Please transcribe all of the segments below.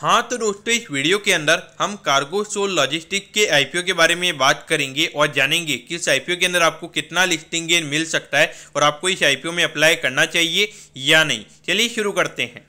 हाँ तो दोस्तों, इस वीडियो के अंदर हम कार्गो सोल लॉजिस्टिक के आईपीओ के बारे में बात करेंगे और जानेंगे कि इस आईपीओ के अंदर आपको कितना लिस्टिंग गेन मिल सकता है और आपको इस आईपीओ में अप्लाई करना चाहिए या नहीं। चलिए शुरू करते हैं।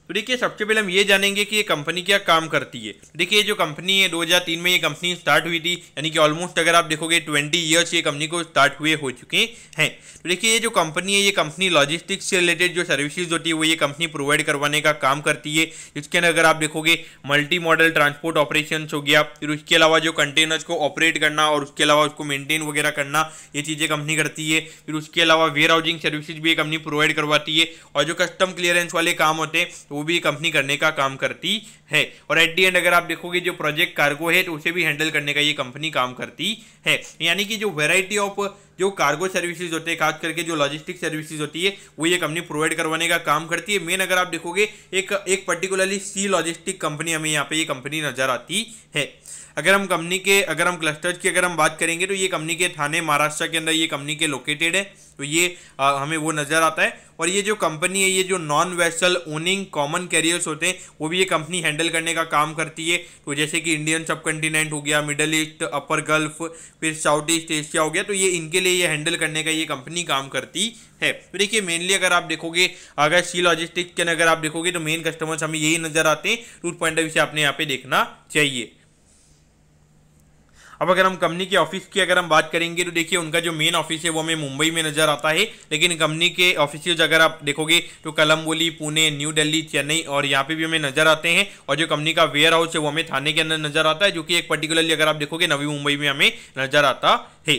तो देखिए, सबसे पहले हम ये जानेंगे कि ये कंपनी क्या काम करती है। देखिए, जो कंपनी है 2003 में ये कंपनी स्टार्ट हुई थी, यानी कि ऑलमोस्ट अगर आप देखोगे 20 ईयर्स ये कंपनी को स्टार्ट हुए हो चुके हैं। तो देखिए, ये जो कंपनी है ये कंपनी लॉजिस्टिक्स से रिलेटेड जो सर्विसेज होती है वो ये कंपनी प्रोवाइड करवाने का काम करती है। इसके अंदर अगर आप देखोगे मल्टी मॉडल ट्रांसपोर्ट ऑपरेशन हो गया, फिर उसके अलावा जो कंटेनर्स को ऑपरेट करना और उसके अलावा उसको मेंटेन वगैरह करना, ये चीज़ें कंपनी करती है। फिर उसके अलावा वेयर हाउसिंग सर्विसेज भी ये कंपनी प्रोवाइड करवाती है और जो कस्टम क्लियरेंस वाले काम होते हैं वो भी कंपनी करने का काम करती है। और एट दी एंड अगर आप देखोगे जो प्रोजेक्ट कार्गो है तो उसे भी हैंडल करने का ये कंपनी काम करती है। यानी कि जो वैरायटी ऑफ जो कार्गो सर्विसेज होते हैं, खास करके जो लॉजिस्टिक सर्विसेज होती है वो ये कंपनी प्रोवाइड करवाने का काम करती है। मेन अगर आप देखोगे एक पर्टिकुलरली सी लॉजिस्टिक कंपनी हमें यहाँ पे ये कंपनी नजर आती है। अगर हम क्लस्टर्स की अगर हम बात करेंगे तो ये कंपनी के थाने महाराष्ट्र के अंदर ये कंपनी के लोकेटेड है, तो ये हमें वो नज़र आता है। और ये जो कंपनी है ये जो non vessel owning common carriers होते हैं वो भी ये कंपनी हैंडल करने का काम करती है। तो जैसे कि इंडियन सब कंटिनेंट हो गया, मिडल ईस्ट, अपर गल्फ, फिर साउथ ईस्ट एशिया हो गया, तो ये इनके लिए ये हैंडल करने का ये कंपनी काम करती है। तो देखिए, मेनली अगर आप देखोगे अगर सी लॉजिस्टिक्स के अगर आप देखोगे तो मेन कस्टमर्स हमें यही नज़र आते हैं। रूट पॉइंट ऑफ व्यू से आपने यहाँ पे देखना चाहिए। अब अगर हम कंपनी के ऑफिस की अगर हम बात करेंगे तो देखिए, उनका जो मेन ऑफिस है वो हमें मुंबई में नजर आता है, लेकिन कंपनी के ऑफिस अगर आप देखोगे तो कोलंबोली, पुणे, न्यू दिल्ली, चेन्नई और यहाँ पे भी हमें नजर आते हैं। और जो कंपनी का वेयर हाउस है वो हमें थाने के अंदर नजर आता है, जो कि एक पर्टिकुलरली अगर आप देखोगे नवी मुंबई में हमें नजर आता है।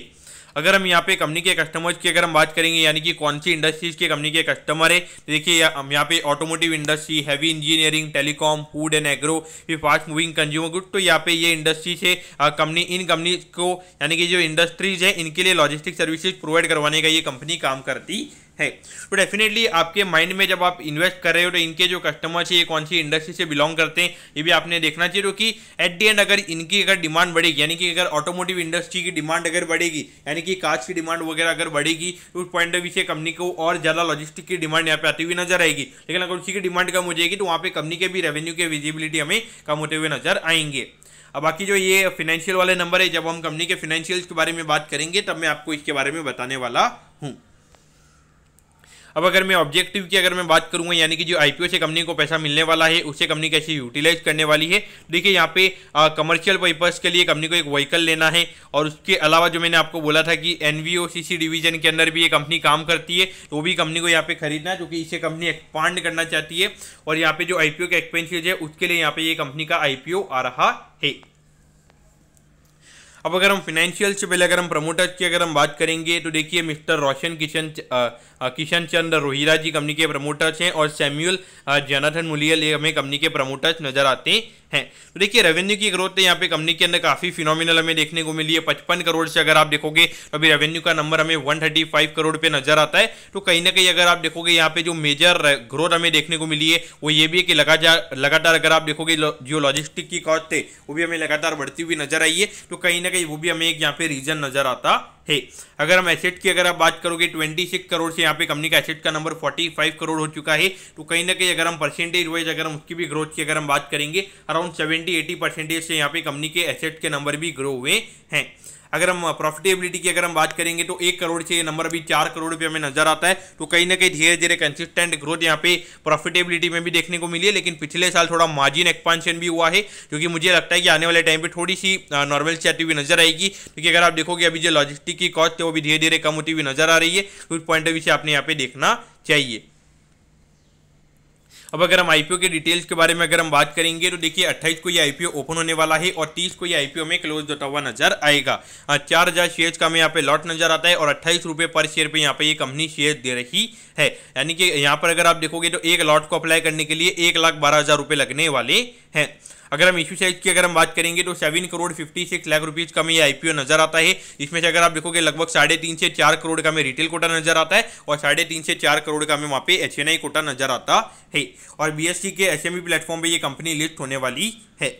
अगर हम यहाँ पे कंपनी के कस्टमर्स की अगर हम बात करेंगे, यानी कि कौन सी इंडस्ट्रीज के कंपनी के कस्टमर है, देखिए हम यहाँ पे automotive industry, heavy engineering, telecom, food and agro, फिर फास्ट मूविंग कंज्यूमर गुड, तो यहाँ पे ये इंडस्ट्री से कंपनी इन कंपनी को, यानी कि जो इंडस्ट्रीज है इनके लिए लॉजिस्टिक सर्विसेज प्रोवाइड करवाने का ये कंपनी काम करती है। तो डेफिनेटली आपके माइंड में जब आप इन्वेस्ट कर रहे हो तो इनके जो कस्टमर्स है ये कौन सी इंडस्ट्री से बिलोंग करते हैं ये भी आपने देखना चाहिए। क्योंकि एट दी एंड अगर इनकी अगर डिमांड बढ़ेगी, यानी कि अगर ऑटोमोटिव इंडस्ट्री की डिमांड अगर बढ़ेगी, यानी कि कार्स की डिमांड वगैरह अगर बढ़ेगी, तो उस पॉइंट ऑफ व्यू से कंपनी को और ज़्यादा लॉजिस्टिक की डिमांड यहाँ पे आती हुई नजर आएगी। लेकिन अगर उसी की डिमांड कम हो जाएगी तो वहाँ पे कंपनी के भी रेवेन्यू के विजिबिलिटी हमें कम होते हुए नजर आएंगे। अब बाकी जो ये फाइनेंशियल वाले नंबर है, जब हम कंपनी के फाइनेंशियल्स के बारे में बात करेंगे तब मैं आपको इसके बारे में बताने वाला हूँ। अब अगर मैं ऑब्जेक्टिव की अगर मैं बात करूंगा, यानी कि जो आईपीओ से कंपनी को पैसा मिलने वाला है उसे कंपनी कैसे यूटिलाइज करने वाली है। देखिए, यहाँ पे कमर्शियल पर्पस के लिए कंपनी को एक व्हीकल लेना है और उसके अलावा जो मैंने आपको बोला था कि एनवीओसीसी डिवीजन के अंदर भी ये कंपनी काम करती है, तो वो भी कंपनी को यहाँ पे खरीदना है, क्योंकि इसे कंपनी एक्सपांड करना चाहती है। और यहाँ पे जो आईपीओ के एक्सपेंसेस है उसके लिए यहाँ पे ये कंपनी का आईपीओ आ रहा है। अब अगर हम फाइनेंशियल से पहले अगर हम प्रमोटर्स की अगर हम बात करेंगे तो देखिए, मिस्टर रोशन किशन चंद्र रोहिरा जी कंपनी के प्रमोटर्स हैं और सैम्यूअल जोनाथन मुलियल ये हमें कंपनी के प्रमोटर्स नजर आते हैं। तो देखिए, रेवेन्यू की ग्रोथ है यहाँ पे कंपनी के अंदर काफी फिनोमिनल हमें देखने को मिली है। 55 करोड़ से अगर आप देखोगे तो अभी रेवेन्यू का नंबर हमें 135 करोड़ पे नजर आता है। तो कहीं ना कहीं अगर आप देखोगे यहाँ पे जो मेजर ग्रोथ हमें देखने को मिली है वो ये भी है कि लगातार अगर आप देखोगे जो लॉजिस्टिक की कॉस्ट है वो भी हमें लगातार बढ़ती हुई नजर आई है। तो कहीं ना कहीं वो भी हमें एक यहाँ पे रीजन नजर आता है। अगर हम एसेट की अगर आप बात करोगे 26 करोड़ से यहाँ पे कंपनी का एसेट का नंबर 45 करोड़ हो चुका है। तो कहीं ना कहीं अगर हम परसेंटेज वाइज अगर हम उसकी भी ग्रोथ की अगर हम बात करेंगे, अराउंड 70-80% से यहाँ पे कंपनी के एसेट के नंबर भी ग्रो हुए हैं। अगर हम प्रॉफिटेबिलिटी की अगर हम बात करेंगे तो 1 करोड़ से ये नंबर अभी 4 करोड़ पे हमें नजर आता है। तो कहीं ना कहीं धीरे धीरे कंसिस्टेंट ग्रोथ यहाँ पे प्रॉफिटेबिलिटी में भी देखने को मिली है। लेकिन पिछले साल थोड़ा मार्जिन एक्सपांशन भी हुआ है, क्योंकि मुझे लगता है कि आने वाले टाइम पे थोड़ी सी नॉर्मल से आती हुई नजर आएगी। क्योंकि अगर आप देखोगे अभी जो लॉजिस्टिक की कॉस्ट है वो भी धीरे धीरे कम होती हुई नजर आ रही है। तो उस पॉइंट ऑफ व्यू से आपने यहाँ पे देखना चाहिए। अब अगर हम आईपीओ के डिटेल्स के बारे में अगर हम बात करेंगे तो देखिए, 28 को ये आईपीओ ओपन होने वाला है और 30 को ये आईपीओ में क्लोज होता हुआ नजर आएगा। 4000 शेयर्स का हमें यहाँ पे लॉट नजर आता है और 28 रुपये पर शेयर पे यहाँ पे ये कंपनी शेयर दे रही है। यानी कि यहाँ पर अगर आप देखोगे तो एक लॉट को अप्लाई करने के लिए 1,12,000 रुपये लगने वाले हैं। अगर हम इशू साइज की अगर हम बात करेंगे तो 7 करोड़ 56 लाख रुपीज का हमें ये आईपीओ नजर आता है। इसमें से अगर आप देखोगे लगभग 3.5 से 4 करोड़ का हमें रिटेल कोटा नजर आता है और 3.5 से 4 करोड़ का हमें वहाँ पे एचएनआई कोटा नजर आता है। और बीएससी के एसएमई प्लेटफॉर्म पे ये कंपनी लिस्ट होने वाली है।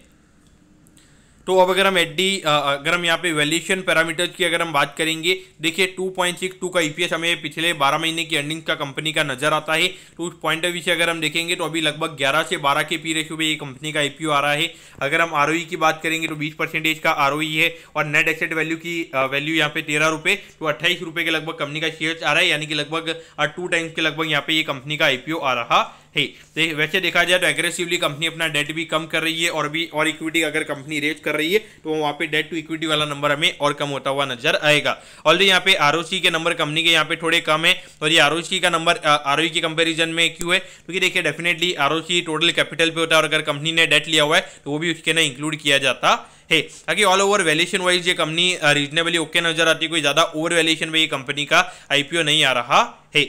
तो अब अगर हम अगर हम यहाँ पे वैल्यूएशन पैरामीटर्स की अगर हम बात करेंगे, देखिए 2.62 का ईपीएस हमें पिछले 12 महीने की अर्निंग्स का कंपनी का नजर आता है। तो उस पॉइंट ऑफ व्यू से अगर हम देखेंगे तो अभी लगभग 11 से 12 के पी रेशियो पे ये कंपनी का आईपीओ आ रहा है। अगर हम आरओई की बात करेंगे तो 20% का आरओई है और नेट एसेट वैल्यू की वैल्यू यहाँ पे 13 रुपये, तो 28 रुपये के लगभग कंपनी का शेयर आ रहा है, यानी कि लगभग 2 टाइम्स के लगभग यहाँ पे ये कंपनी का आईपीओ आ रहा है। तो वैसे देखा जाए तो एग्रेसिवली कंपनी अपना डेट भी कम कर रही है और भी और इक्विटी अगर कंपनी रेज कर रही है तो वहाँ पे डेट टू इक्विटी वाला नंबर हमें और कम होता हुआ नजर आएगा। ऑलरेडी यहाँ पे आरओसी के नंबर कंपनी के यहाँ पे थोड़े कम है और ये आरओसी का नंबर आरओई के कंपैरिजन में क्यों है, क्योंकि देखिए डेफिनेटली आरओसी टोटल कैपिटल पे होता है और अगर कंपनी ने डेट लिया हुआ है तो वो भी उसके ना इंक्लूड किया जाता है। ताकि ऑल ओवर वैल्यूएशन वाइज ये कंपनी रीजनेबली ओके नजर आती है, कोई ज्यादा ओवर वैल्यूएशन पे ये कंपनी का आईपीओ नहीं आ रहा है।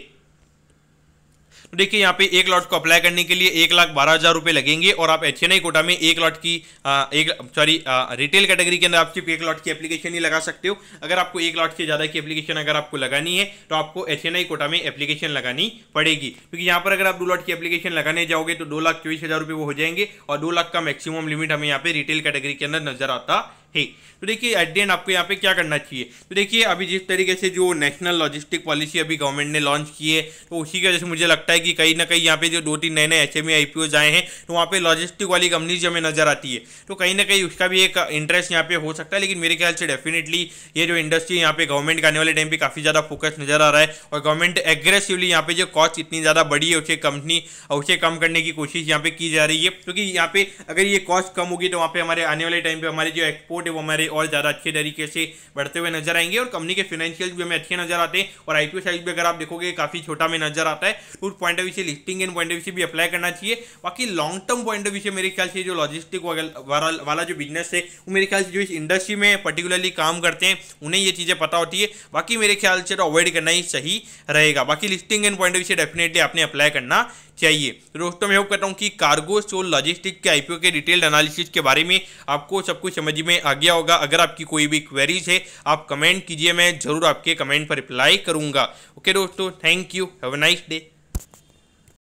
तो देखिए यहाँ पे एक लॉट को अप्लाई करने के लिए 1,12,000 रुपये लगेंगे और आप एचएनआई कोटा में एक लॉट की रिटेल कैटेगरी के अंदर आप सिर्फ एक लॉट की एप्लीकेशन ही लगा सकते हो। अगर आपको एक लॉट से ज़्यादा की एप्लीकेशन अगर आपको लगानी है तो आपको एचएनआई कोटा में एप्लीकेशन लगानी पड़ेगी, क्योंकि यहाँ पर अगर आप 2 लॉट की एप्लीकेशन लगाने जाओगे तो 2,24,000 रुपये वो हो जाएंगे और 2 लाख का मैक्सिमम लिमिट हमें यहाँ पे रिटेल कैटेगरी के अंदर नजर आता है। तो देखिए एट द एंड आपको यहाँ पे क्या करना चाहिए, तो देखिए अभी जिस तरीके से जो नेशनल लॉजिस्टिक पॉलिसी अभी गवर्नमेंट ने लॉन्च की है तो उसी की वजह से मुझे लगता है कि कहीं ना कहीं यहाँ पे जो 2-3 नए एचएमई आईपीओज आए हैं तो वहाँ पे लॉजिस्टिक वाली कंपनीज हमें नजर आती है, तो कहीं ना कहीं उसका भी एक इंटरेस्ट यहाँ पे हो सकता है। लेकिन मेरे ख्याल से डेफिनेटली ये जो इंडस्ट्री यहाँ पे गवर्नमेंट का आने वाले टाइम पे काफ़ी ज़्यादा फोकस नजर आ रहा है और गवर्नमेंट एग्रेसिवली यहाँ पे जो कॉस्ट इतनी ज़्यादा बढ़ी है उसे कम करने की कोशिश यहाँ पे की जा रही है, क्योंकि यहाँ पे अगर ये कॉस्ट कम होगी तो वहाँ पे हमारे आने वाले टाइम पे हमारे जो एक्सपोर्ट है वो हमारे और ज़्यादा अच्छे तरीके से बढ़ते हुए नजर आएंगे और कंपनी के फाइनेंशियल्स भी हमें अच्छे नजर आते हैं और आईपीओ साइज भी अगर आप देखोगे काफी छोटा में नजर आता है। तो उस पॉइंट ऑफ व्यू से listing and point of view से भी अप्लाई करना चाहिए। बाकी long term point of view से मेरे ख्याल से जो लॉजिस्टिक वाला जो बिजनेस है वो मेरे ख्याल से जो इस इंडस्ट्री में पर्टिकुलरली काम करते हैं उन्हें ये चीजें पता होती है, बाकी मेरे ख्याल से तो अवॉइड करना ही सही रहेगा। बाकी listing and point of view से डेफिनेटली आपने अप्लाई करना चाहिए। तो दोस्तों मैं होप करता हूं कि कार्गो सोल लॉजिस्टिक के आईपीओ के डिटेल्ड एनालिसिस के बारे में आपको सब कुछ समझ में आ गया होगा। अगर आपकी कोई भी क्वेरीज है आप कमेंट कीजिए, मैं जरूर आपके कमेंट पर रिप्लाई करूंगा। ओके दोस्तों, thank you, have a nice day.